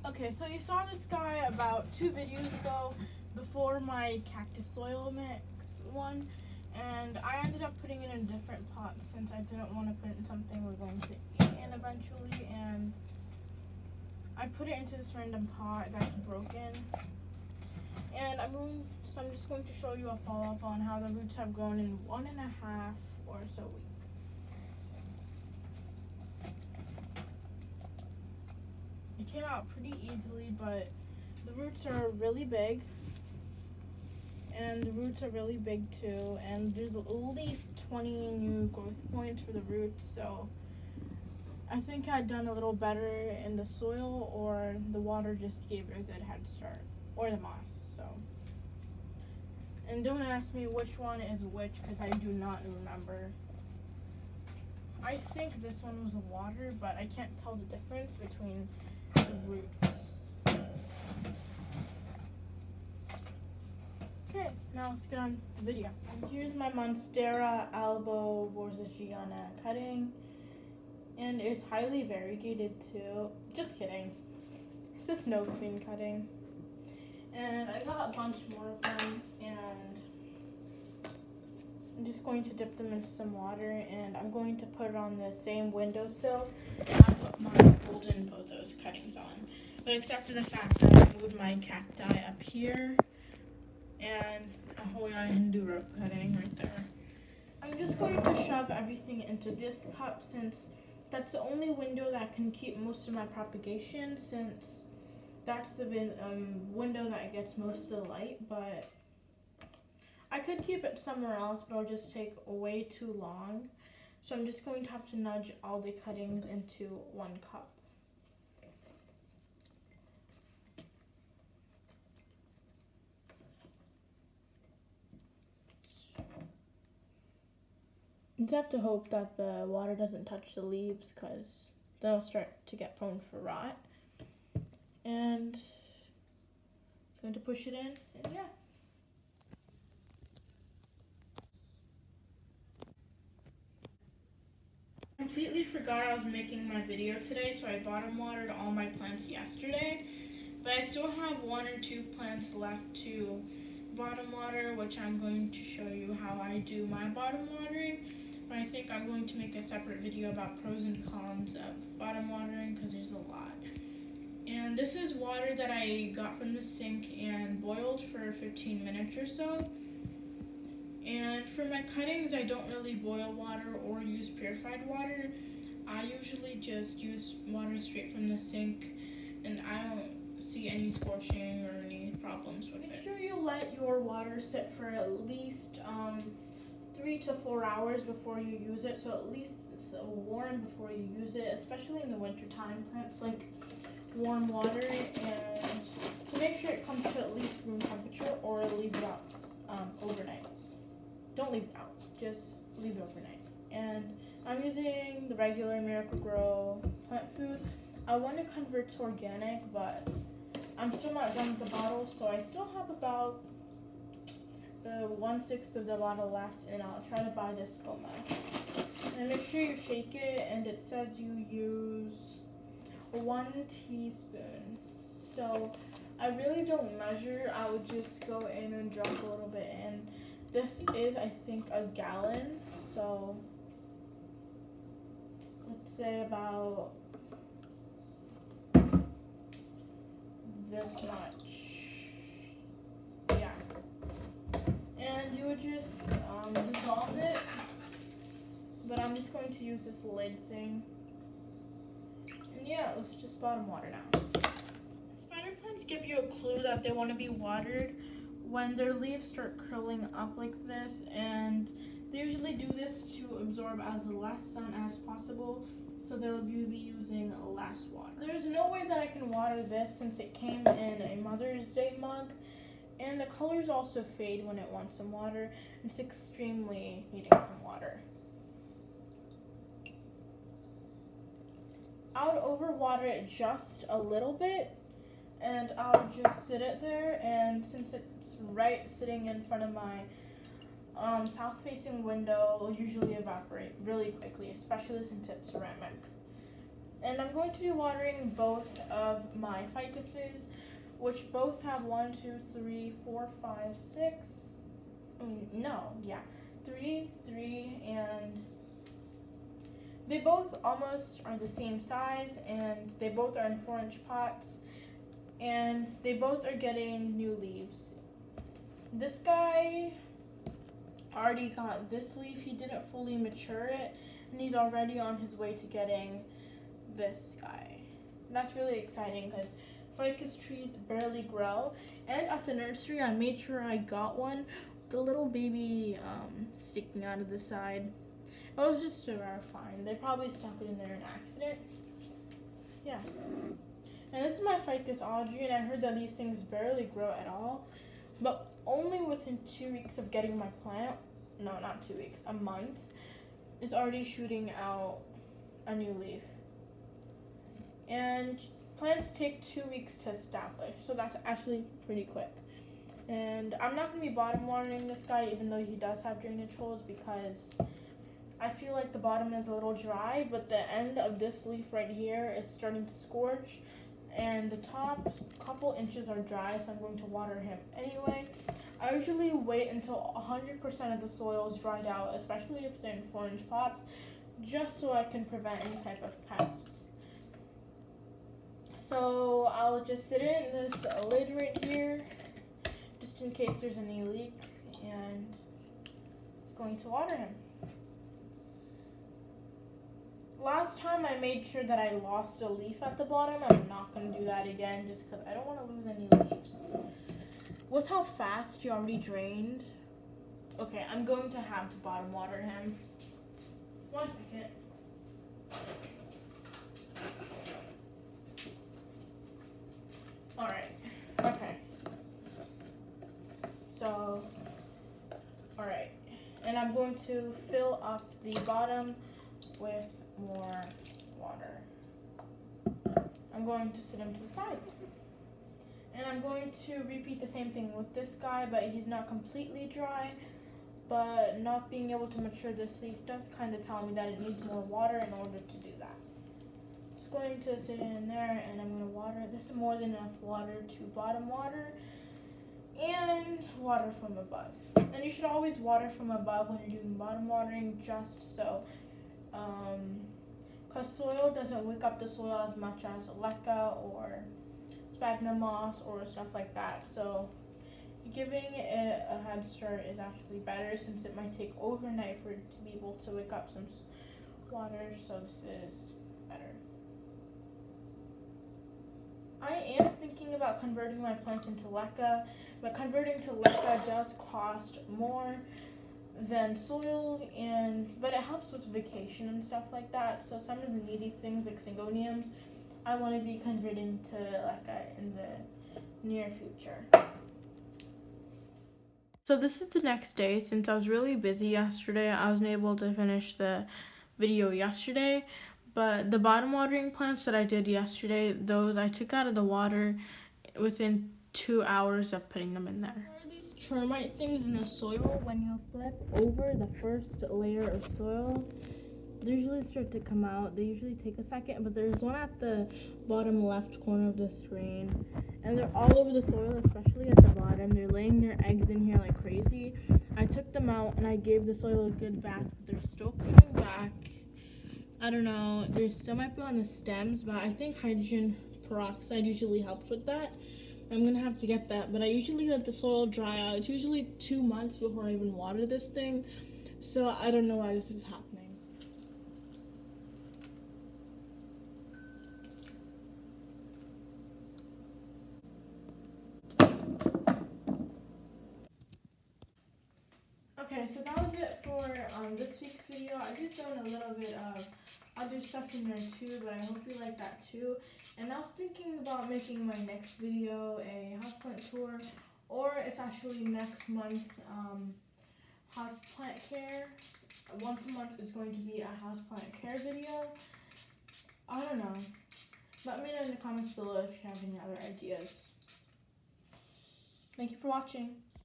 Okay, so you saw this guy about 2 videos ago before my cactus soil mix one, and I ended up putting it in a different pot since I didn't want to put it in something we're going to eat in eventually, and I put it into this random pot that's broken, and I'm just going to show you a follow-up on how the roots have grown in 1.5 or so weeks. It came out pretty easily, but the roots are really big, and the roots are really big too, and there's at least 20 new growth points for the roots, so I think I'd done a little better in the soil, or the water just gave it a good head start, or the moss, so. And don't ask me which one is which, because I do not remember. I think this one was the water, but I can't tell the difference between the roots. Okay, now let's get on the video. Here's my Monstera albo borsigiana cutting, and it's highly variegated too. Just kidding. It's a snow queen cutting. And I got a bunch more of them, and I'm just going to dip them into some water, and I'm going to put it on the same windowsill I put my golden Pothos cuttings on. But except for the fact that I moved my cacti up here, and a Hawaiian Hindu rope cutting right there. I'm just going to shove everything into this cup since that's the only window that can keep most of my propagation, since that's the window that gets most of the light, but I could keep it somewhere else, but it'll just take way too long. So I'm just going to have to nudge all the cuttings into one cup. You just have to hope that the water doesn't touch the leaves, because they'll start to get prone for rot. And it's going to push it in, and yeah. I completely forgot I was making my video today, so I bottom watered all my plants yesterday. But I still have 1 or 2 plants left to bottom water, which I'm going to show you how I do my bottom watering. But I think I'm going to make a separate video about pros and cons of bottom watering, because there's a lot. And this is water that I got from the sink and boiled for 15 minutes or so. And for my cuttings, I don't really boil water or use purified water. I usually just use water straight from the sink, and I don't see any scorching or any problems with it. Make sure you let your water sit for at least 3 to 4 hours before you use it, so at least it's warm before you use it, especially in the winter time. Plants like warm water, and to make sure it comes to at least room temperature, or leave it out overnight. Don't leave it out, just leave it overnight. And I'm using the regular Miracle-Gro plant food. I want to convert to organic, but I'm still not done with the bottle, so I still have about 1/6 of the bottle left, and I'll try to buy this Poma. And make sure you shake it, and it says you use 1 teaspoon. So I really don't measure, I would just go in and drop a little bit in. This is, I think, a gallon, so let's say about this much. Yeah. And you would just dissolve it, but I'm just going to use this lid thing. And yeah, let's just bottom water now. Spider plants give you a clue that they want to be watered when their leaves start curling up like this, and they usually do this to absorb as less sun as possible, so they'll be using less water. There's no way that I can water this since it came in a Mother's Day mug, and the colors also fade when it wants some water. It's extremely needing some water. I would overwater it just a little bit, and I'll just sit it there, and since it's right sitting in front of my south-facing window, it'll usually evaporate really quickly, especially since it's ceramic. And I'm going to be watering both of my ficuses, which both have 1, 2, 3, 4, 5, 6. No, yeah, 3, 3, and they both almost are the same size, and they both are in 4-inch pots, and they both are getting new leaves. This guy already got this leaf. He didn't fully mature it, and he's already on his way to getting this guy. That's really exciting because ficus trees barely grow. And at the nursery, I made sure I got one with a little baby sticking out of the side. It was just a rare find. They probably stuck it in there in accident. Yeah. And this is my ficus Audrey, and I heard that these things barely grow at all. But only within 2 weeks of getting my plant, no, not 2 weeks, a month, is already shooting out a new leaf. And plants take 2 weeks to establish, so that's actually pretty quick. And I'm not going to be bottom watering this guy, even though he does have drainage holes, because I feel like the bottom is a little dry, but the end of this leaf right here is starting to scorch, and the top couple inches are dry, so I'm going to water him anyway. I usually wait until 100% of the soil is dried out, especially if they're in 4-inch pots, just so I can prevent any type of pests. So I'll just sit it in this lid right here, just in case there's any leak, and it's going to water him. Last time I made sure that I lost a leaf at the bottom. I'm not going to do that again just because I don't want to lose any leaves. With how fast he already drained. Okay, I'm going to have to bottom water him. 1 second. Alright, okay. So, alright. And I'm going to fill up the bottom with more water. I'm going to sit him to the side. And I'm going to repeat the same thing with this guy, but he's not completely dry. But not being able to mature this leaf does kind of tell me that it needs more water in order to do that. Just going to sit it in there, and I'm going to water it. This is more than enough water to bottom water and water from above. And you should always water from above when you're doing bottom watering, just so because soil doesn't wake up the soil as much as leca or sphagnum moss or stuff like that. So giving it a head start is actually better, since it might take overnight for it to be able to wake up some water. So this is better. I am thinking about converting my plants into leca, but converting to leca does cost more than soil, but it helps with vacation and stuff like that. So some of the needy things like syngoniums, I want to be converting to leca in the near future. So this is the next day. Since I was really busy yesterday, I wasn't able to finish the video yesterday, but the bottom watering plants that I did yesterday, those I took out of the water within 2 hours of putting them in there. There are these termite things in the soil. When you flip over the first layer of soil, they usually start to come out. They usually take a second, but there's one at the bottom left corner of the screen, and they're all over the soil, especially at the bottom. They're laying their eggs in here like crazy. I took them out and I gave the soil a good bath, but they're still coming back. I don't know, they still might be on the stems, but I think hydrogen peroxide usually helps with that. I'm gonna have to get that, but I usually let the soil dry out. It's usually 2 months before I even water this thing, so I don't know why this is happening. Okay, so that was it for this week's video. I did throw in a little bit of other stuff in there too, but I hope you like that too. And I was thinking about making my next video a houseplant tour, or it's actually next month's houseplant care. Once a month is going to be a houseplant care video. I don't know. Let me know in the comments below if you have any other ideas. Thank you for watching.